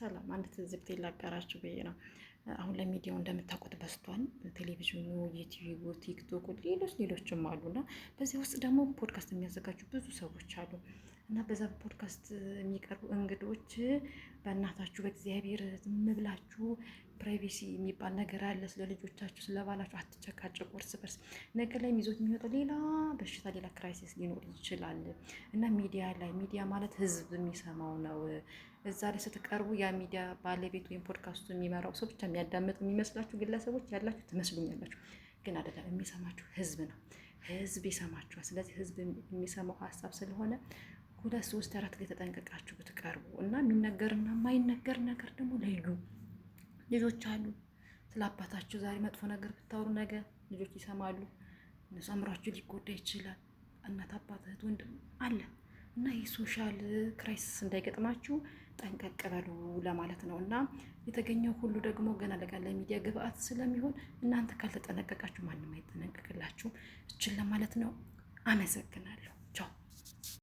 ሰላም አንድ ትዝብት ላጋራችሁ ብዬ ነው። አሁን ለሚዲያው እንደምታውቁት በስቷን ቴሌቪዥኑ፣ ዩቲዩቡ፣ ቲክቶክ ሌሎችም አሉና በዚህ ውስጥ ደግሞ ፖድካስት የሚያዘጋጁ ብዙ ሰዎች አሉ እና በዛ ፖድካስት የሚቀርቡ እንግዶች በእናታችሁ በእግዚአብሔር ዝም ብላችሁ ፕራይቬሲ የሚባል ነገር አለ። ስለ ልጆቻችሁ ስለ ባላችሁ አትጨቃጨቁ እርስ በርስ። ነገ ላይ ይዞት የሚመጣው ሌላ በሽታ ሌላ ክራይሲስ ሊኖር ይችላል እና ሚዲያ ማለት ህዝብ የሚሰማው ነው። እዛ ላይ ስትቀርቡ ያ ሚዲያ ባለቤት ወይም ፖድካስቱ የሚመራው ሰው ብቻ የሚያዳምጥ የሚመስላችሁ ግለሰቦች ያላችሁ ትመስሉኛላችሁ፣ ግን አይደለም። የሚሰማችሁ ህዝብ ነው። ህዝብ ይሰማችኋል። ስለዚህ ህዝብ የሚሰማው ሀሳብ ስለሆነ 2 3 4 ላይ ተጠንቀቃችሁ ብትቀርቡ እና የሚነገርና የማይነገር ነገር ደግሞ ለዩ። ልጆች አሉ። ስለ አባታችሁ ዛሬ መጥፎ ነገር ብታወሩ ነገ ልጆች ይሰማሉ። እነሱ አእምሯችሁ ሊጎዳ ይችላል። እናት፣ አባት፣ እህት፣ ወንድም አለ እና ይህ ሶሻል ክራይሲስ እንዳይገጥማችሁ ጠንቀቅ በሉ ለማለት ነው። እና የተገኘው ሁሉ ደግሞ ገና ለገና ለሚዲያ ግብአት ስለሚሆን እናንተ ካልተጠነቀቃችሁ ማንም አይጠነቀቅላችሁም። እችን ለማለት ነው። አመሰግናለሁ።